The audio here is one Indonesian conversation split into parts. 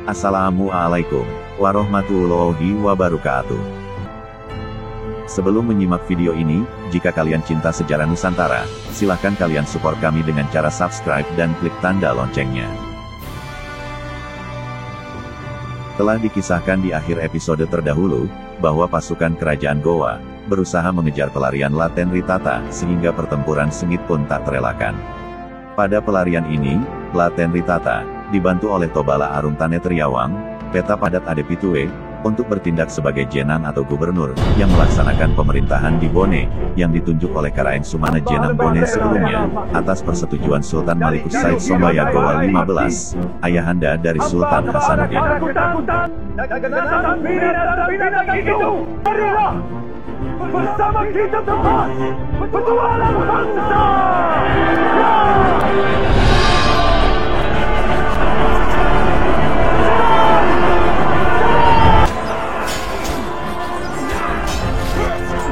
Assalamualaikum warahmatullahi wabarakatuh. Sebelum menyimak video ini, jika kalian cinta sejarah Nusantara, silahkan kalian support kami dengan cara subscribe dan klik tanda loncengnya. Telah dikisahkan di akhir episode terdahulu, bahwa pasukan kerajaan Gowa berusaha mengejar pelarian Latenritata sehingga pertempuran sengit pun tak terelakkan. Pada pelarian ini, Latenritata dibantu oleh Tobala Arum Tanetriawang, Peta Padat Adepitue, untuk bertindak sebagai jenang atau gubernur, yang melaksanakan pemerintahan di Bone, yang ditunjuk oleh Karaeng Sumana Jenang Bone sebelumnya, atas persetujuan Sultan Malikus Said Sombaya Gowa 15, ayahanda dari Sultan Hasanuddin. Bersama kita teman, petualang bangsa!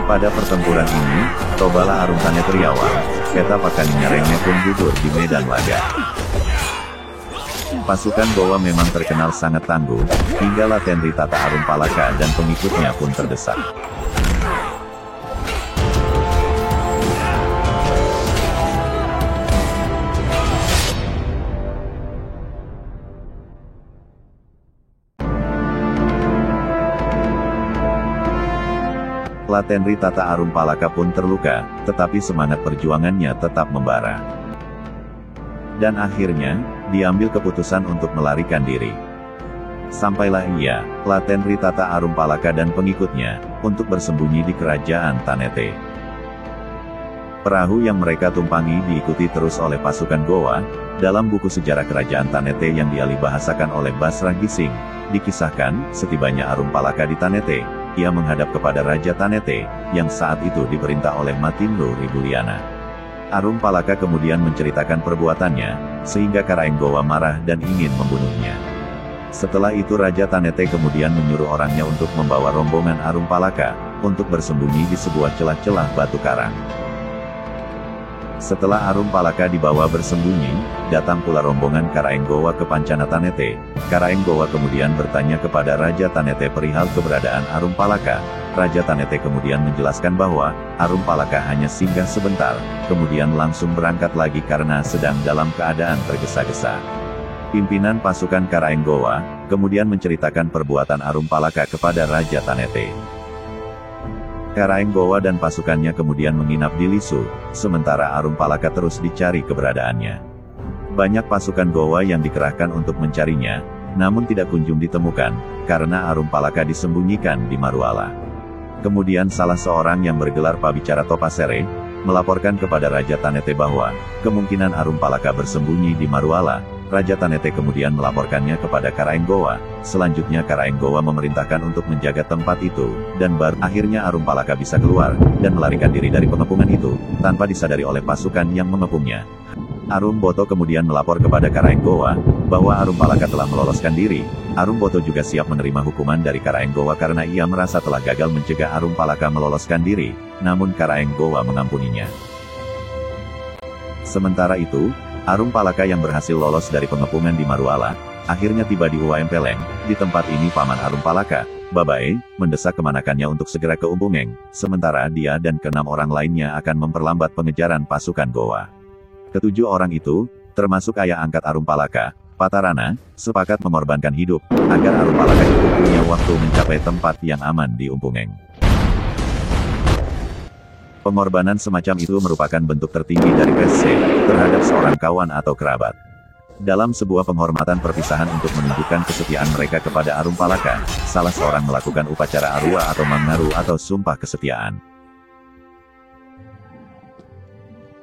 Pada pertempuran ini, Tobala Arum Tanetriawang, Peta Pakaninyarengnya pun gugur di medan laga. Pasukan Gowa memang terkenal sangat tangguh, hingga Latenritata Arum Palaka dan pengikutnya pun terdesak. Latenritata Arum Palaka pun terluka, tetapi semangat perjuangannya tetap membara. Dan akhirnya, diambil keputusan untuk melarikan diri. Sampailah ia, Latenritata Arum Palaka dan pengikutnya, untuk bersembunyi di kerajaan Tanete. Perahu yang mereka tumpangi diikuti terus oleh pasukan Gowa. Dalam buku sejarah kerajaan Tanete yang dialihbahasakan oleh Basra Gising, dikisahkan, setibanya Arum Palaka di Tanete, ia menghadap kepada Raja Tanete, yang saat itu diperintah oleh Matinru Ribuliana. Arum Palaka kemudian menceritakan perbuatannya, sehingga Karaeng Gowa marah dan ingin membunuhnya. Setelah itu Raja Tanete kemudian menyuruh orangnya untuk membawa rombongan Arum Palaka, untuk bersembunyi di sebuah celah-celah batu karang. Setelah Arum Palaka dibawa bersembunyi, datang pula rombongan Karaeng Gowa ke Pancana Tanete. Karaeng Gowa kemudian bertanya kepada Raja Tanete perihal keberadaan Arum Palaka. Raja Tanete kemudian menjelaskan bahwa, Arum Palaka hanya singgah sebentar, kemudian langsung berangkat lagi karena sedang dalam keadaan tergesa-gesa. Pimpinan pasukan Karaeng Gowa, kemudian menceritakan perbuatan Arum Palaka kepada Raja Tanete. Karaeng Gowa dan pasukannya kemudian menginap di Lisu, sementara Arum Palaka terus dicari keberadaannya. Banyak pasukan Gowa yang dikerahkan untuk mencarinya, namun tidak kunjung ditemukan, karena Arum Palaka disembunyikan di Maruala. Kemudian salah seorang yang bergelar Pabicara Topasere, melaporkan kepada Raja Tanete bahwa, kemungkinan Arum Palaka bersembunyi di Maruala. Raja Tanete kemudian melaporkannya kepada Karaeng Gowa. Selanjutnya Karaeng Gowa memerintahkan untuk menjaga tempat itu, dan baru akhirnya Arum Palaka bisa keluar, dan melarikan diri dari pengepungan itu, tanpa disadari oleh pasukan yang mengepungnya. Arum Boto kemudian melapor kepada Karaeng Gowa, bahwa Arum Palaka telah meloloskan diri. Arum Boto juga siap menerima hukuman dari Karaeng Gowa karena ia merasa telah gagal mencegah Arum Palaka meloloskan diri, namun Karaeng Gowa mengampuninya. Sementara itu, Arum Palaka yang berhasil lolos dari pengepungan di Maruala, akhirnya tiba di Uwaempeleng. Di tempat ini paman Arum Palaka, Babae, mendesak kemanakannya untuk segera ke Umbungeng, sementara dia dan ke-6 orang lainnya akan memperlambat pengejaran pasukan Gowa. Ketujuh orang itu, termasuk ayah angkat Arum Palaka, Patarana, sepakat mengorbankan hidup, agar Arum Palaka itu punya waktu mencapai tempat yang aman di Umbungeng. Pengorbanan semacam itu merupakan bentuk tertinggi dari Pese terhadap seorang kawan atau kerabat. Dalam sebuah penghormatan perpisahan untuk menunjukkan kesetiaan mereka kepada Arum Palaka, salah seorang melakukan upacara arwah atau mangaru atau sumpah kesetiaan.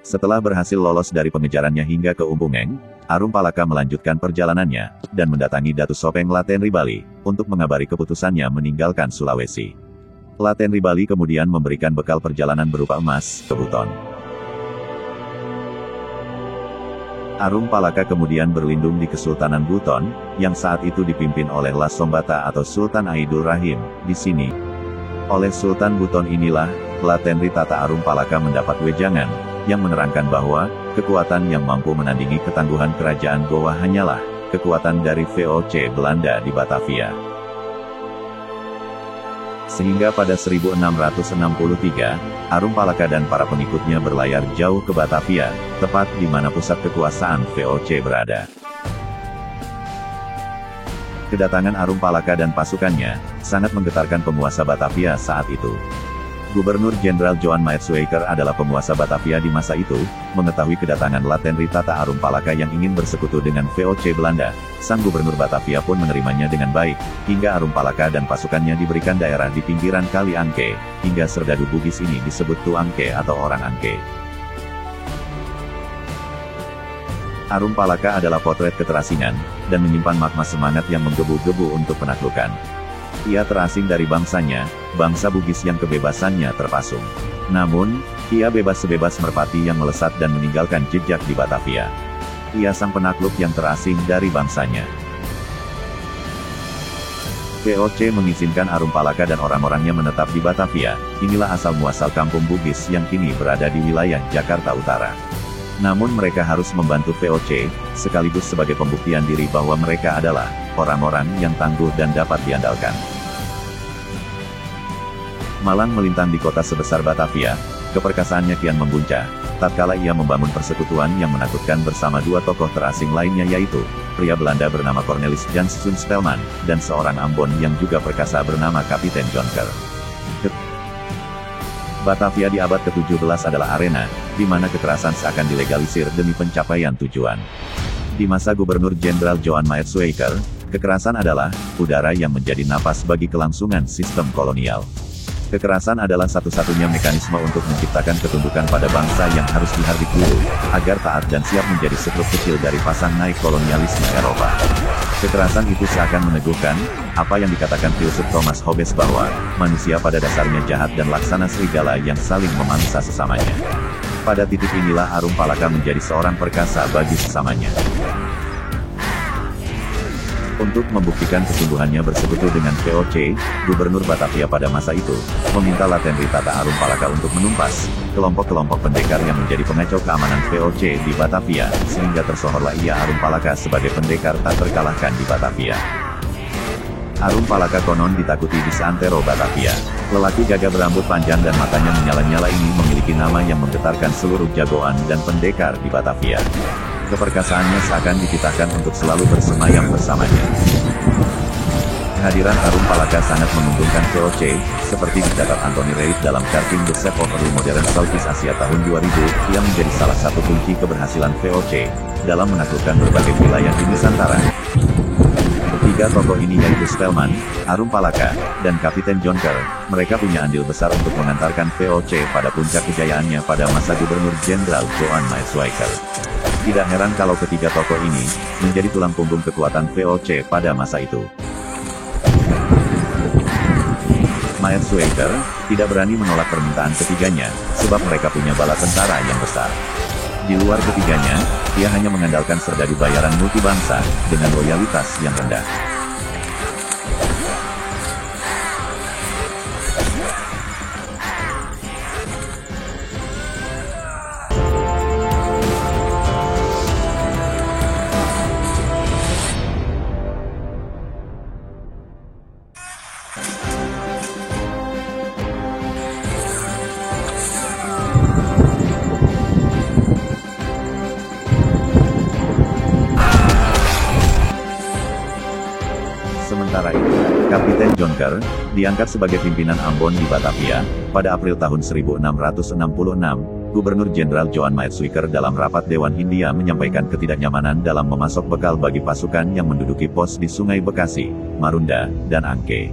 Setelah berhasil lolos dari pengejarannya hingga ke Umbungeng, Arum Palaka melanjutkan perjalanannya, dan mendatangi Datu Sopeng Latenribali, untuk mengabari keputusannya meninggalkan Sulawesi. Latenribali kemudian memberikan bekal perjalanan berupa emas ke Buton. Arum Palaka kemudian berlindung di Kesultanan Buton, yang saat itu dipimpin oleh Lasombata atau Sultan Aidul Rahim. Di sini, oleh Sultan Buton inilah, Latenritata Arum Palaka mendapat wejangan, yang menerangkan bahwa, kekuatan yang mampu menandingi ketangguhan kerajaan Gowa hanyalah, kekuatan dari VOC Belanda di Batavia. Sehingga pada 1663, Arum Palaka dan para pengikutnya berlayar jauh ke Batavia, tepat di mana pusat kekuasaan VOC berada. Kedatangan Arum Palaka dan pasukannya, sangat menggetarkan penguasa Batavia saat itu. Gubernur Jenderal Johan Maetsuyker adalah penguasa Batavia di masa itu, mengetahui kedatangan Latenri Tata Arum Palaka yang ingin bersekutu dengan VOC Belanda, sang gubernur Batavia pun menerimanya dengan baik, hingga Arum Palaka dan pasukannya diberikan daerah di pinggiran Kali Angke, hingga serdadu Bugis ini disebut Tuangke atau orang Angke. Arum Palaka adalah potret keterasingan, dan menyimpan makna semangat yang menggebu-gebu untuk penaklukan. Ia terasing dari bangsanya, bangsa Bugis yang kebebasannya terpasung. Namun, ia bebas sebebas merpati yang melesat dan meninggalkan jejak di Batavia. Ia sang penakluk yang terasing dari bangsanya. VOC mengizinkan Arum Palaka dan orang-orangnya menetap di Batavia. Inilah asal-muasal kampung Bugis yang kini berada di wilayah Jakarta Utara. Namun mereka harus membantu VOC, sekaligus sebagai pembuktian diri bahwa mereka adalah orang-orang yang tangguh dan dapat diandalkan. Malang melintang di kota sebesar Batavia, keperkasaannya kian membuncah, tatkala ia membangun persekutuan yang menakutkan bersama dua tokoh terasing lainnya yaitu, pria Belanda bernama Cornelis Janszoon Spelman, dan seorang Ambon yang juga perkasa bernama Kapiten Jonker. Batavia di abad ke-17 adalah arena, di mana kekerasan seakan dilegalisir demi pencapaian tujuan. Di masa Gubernur Jenderal Johan Maetsuyker, kekerasan adalah udara yang menjadi napas bagi kelangsungan sistem kolonial. Kekerasan adalah satu-satunya mekanisme untuk menciptakan ketundukan pada bangsa yang harus dihardik dulu, agar taat dan siap menjadi sekrup kecil dari pasang naik kolonialisme Eropa. Kekerasan itu seakan meneguhkan, apa yang dikatakan filsuf Thomas Hobbes bahwa, manusia pada dasarnya jahat dan laksana serigala yang saling memangsa sesamanya. Pada titik inilah Arum Palaka menjadi seorang perkasa bagi sesamanya. Untuk membuktikan kesungguhannya bersekutu dengan VOC, Gubernur Batavia pada masa itu, meminta Latenri Tata Arum Palaka untuk menumpas kelompok-kelompok pendekar yang menjadi pengacau keamanan VOC di Batavia, sehingga tersohorlah ia Arum Palaka sebagai pendekar tak terkalahkan di Batavia. Arum Palaka konon ditakuti di seantero Batavia. Lelaki gagah berambut panjang dan matanya menyala-nyala ini memiliki nama yang menggetarkan seluruh jagoan dan pendekar di Batavia. Keperkasaannya seakan dititahkan untuk selalu bersemayam bersamanya. Kehadiran Arum Palaka sangat menguntungkan VOC, seperti dicatat Anthony Reid dalam Charting the Shape of Early Modern Southeast Asia tahun 2000, yang menjadi salah satu kunci keberhasilan VOC, dalam menaklukkan berbagai wilayah di Nusantara. Tiga tokoh ini yaitu Spelman, Arum Palaka, dan Kapiten Jonker, mereka punya andil besar untuk mengantarkan VOC pada puncak kejayaannya pada masa Gubernur Jenderal Johan Maetsuyker. Tidak heran kalau ketiga tokoh ini, menjadi tulang punggung kekuatan VOC pada masa itu. Maetsuyker tidak berani menolak permintaan ketiganya, sebab mereka punya bala tentara yang besar. Di luar ketiganya, ia hanya mengandalkan serdadu bayaran multibangsa, dengan loyalitas yang rendah. Sementara itu, Kapiten Jonker, diangkat sebagai pimpinan Ambon di Batavia, pada April tahun 1666, Gubernur Jenderal Johan Maetsuyker dalam rapat Dewan Hindia menyampaikan ketidaknyamanan dalam memasok bekal bagi pasukan yang menduduki pos di Sungai Bekasi, Marunda, dan Angke.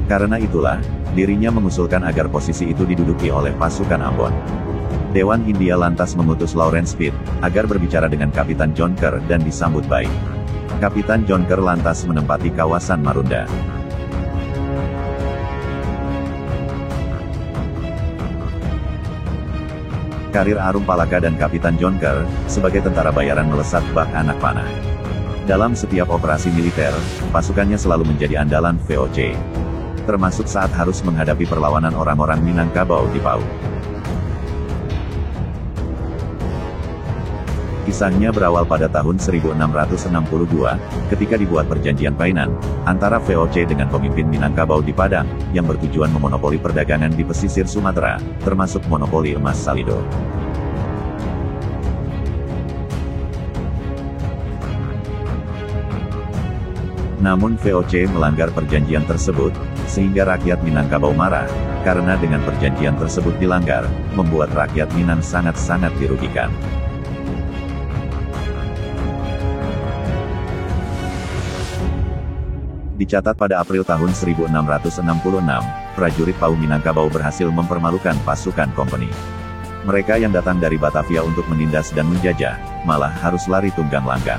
Karena itulah, dirinya mengusulkan agar posisi itu diduduki oleh pasukan Ambon. Dewan Hindia lantas mengutus Lawrence Pitt, agar berbicara dengan Kapitan Jonker dan disambut baik. Kapitan Jonker lantas menempati kawasan Marunda. Karir Arum Palaka dan Kapitan Jonker, sebagai tentara bayaran melesat bak anak panah. Dalam setiap operasi militer, pasukannya selalu menjadi andalan VOC. Termasuk saat harus menghadapi perlawanan orang-orang Minangkabau di PAU. Kisahnya berawal pada tahun 1662, ketika dibuat perjanjian Painan, antara VOC dengan pemimpin Minangkabau di Padang, yang bertujuan memonopoli perdagangan di pesisir Sumatera, termasuk monopoli emas Salido. Namun VOC melanggar perjanjian tersebut, sehingga rakyat Minangkabau marah, karena dengan perjanjian tersebut dilanggar, membuat rakyat Minang sangat-sangat dirugikan. Dicatat pada April tahun 1666, prajurit PAU Minangkabau berhasil mempermalukan pasukan kompeni. Mereka yang datang dari Batavia untuk menindas dan menjajah, malah harus lari tunggang langgang.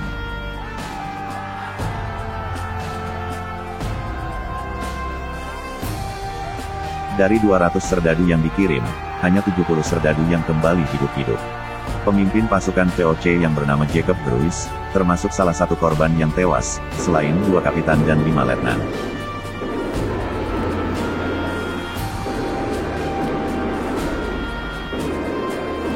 Dari 200 serdadu yang dikirim, hanya 70 serdadu yang kembali hidup-hidup. Pemimpin pasukan VOC yang bernama Jacob Bruce, termasuk salah satu korban yang tewas, selain 2 kapitan dan 5 letnan.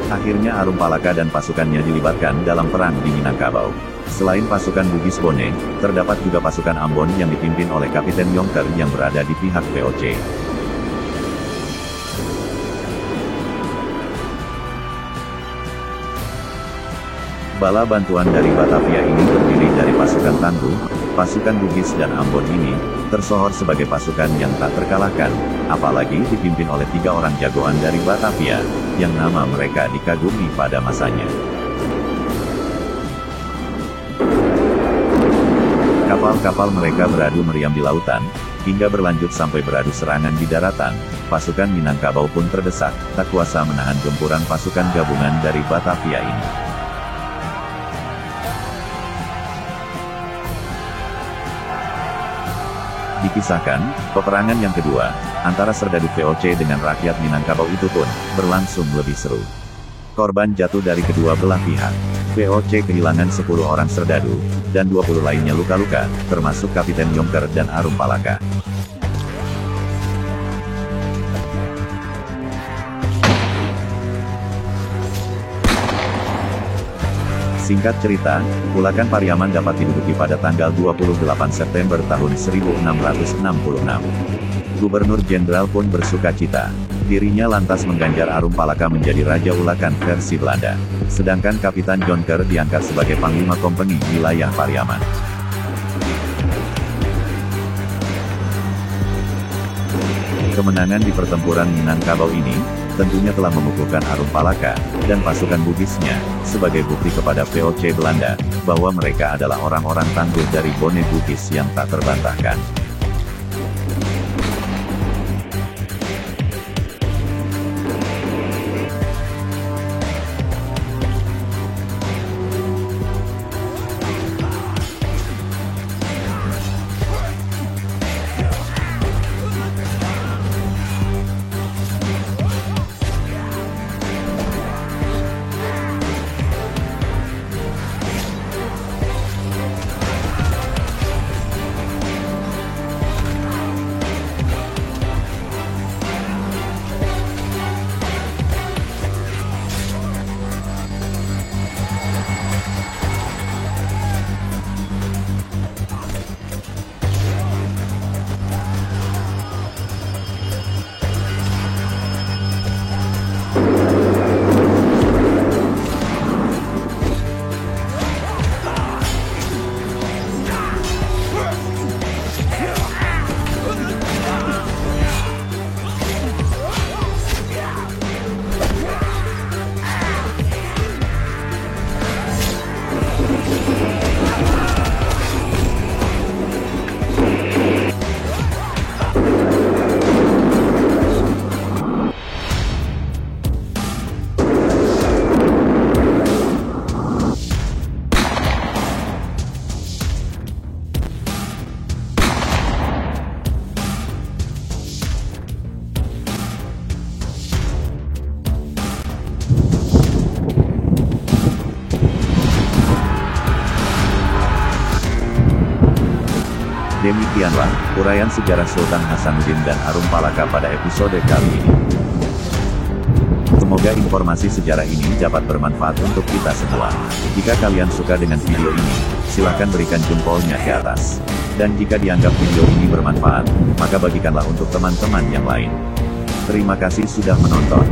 Akhirnya Arum Palaka dan pasukannya dilibatkan dalam perang di Minangkabau. Selain pasukan Bugis Bone, terdapat juga pasukan Ambon yang dipimpin oleh Kapiten Yongker yang berada di pihak VOC. Bala bantuan dari Batavia ini terdiri dari pasukan Tangguh, pasukan Bugis dan Ambon ini, tersohor sebagai pasukan yang tak terkalahkan, apalagi dipimpin oleh 3 orang jagoan dari Batavia, yang nama mereka dikagumi pada masanya. Kapal-kapal mereka beradu meriam di lautan, hingga berlanjut sampai beradu serangan di daratan. Pasukan Minangkabau pun terdesak, tak kuasa menahan gempuran pasukan gabungan dari Batavia ini. Dikisahkan, peperangan yang kedua, antara serdadu VOC dengan rakyat Minangkabau itu pun, berlangsung lebih seru. Korban jatuh dari kedua belah pihak. VOC kehilangan 10 orang serdadu, dan 20 lainnya luka-luka, termasuk Kapiten Yongker dan Arum Palaka. Singkat cerita, Ulakan Pariaman dapat diduduki pada tanggal 28 September tahun 1666. Gubernur Jenderal pun bersuka cita. Dirinya lantas mengganjar Arum Palaka menjadi Raja Ulakan versi Belanda. Sedangkan Kapitan Jonker diangkat sebagai Panglima Kompeni wilayah Pariaman. Kemenangan di pertempuran Minangkabau ini, tentunya telah memukulkan Arum Palaka, dan pasukan Bugisnya, sebagai bukti kepada VOC Belanda, bahwa mereka adalah orang-orang tangguh dari Bone Bugis yang tak terbantahkan. Demikianlah, uraian sejarah Sultan Hasanuddin dan Arum Palaka pada episode kali ini. Semoga Semoga informasi sejarah ini dapat bermanfaat untuk kita semua. Jika kalian suka dengan video ini, silahkan berikan jempolnya ke atas. Dan jika dianggap video ini bermanfaat, maka bagikanlah untuk teman-teman yang lain. Terima kasih sudah menonton.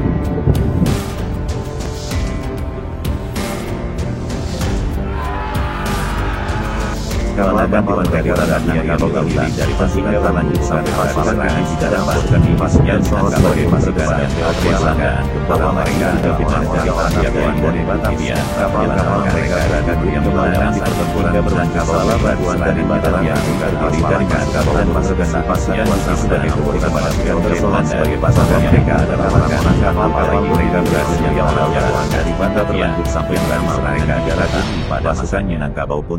Kawalan Dewan Regara dan Kabau terdiri dari pasukan terlanjut sampai pasukan di dalam pasukan pasukan sebagai pasukan yang berkelanggaan bahwa mereka juga pindah dari Pangkalan dari Batavia. Kapal-kapal mereka berada yang melayang di pertempuran berangkat salah bantuan dari Batavia terdiri dari pasukan pasukan sebagai bukti kepada pasukan sebagai pasukan mereka adalah orang-orang kapal mereka berada di awal jalan dari Batavia sampai beramal mereka daratan pada pasukan Minangkabau pun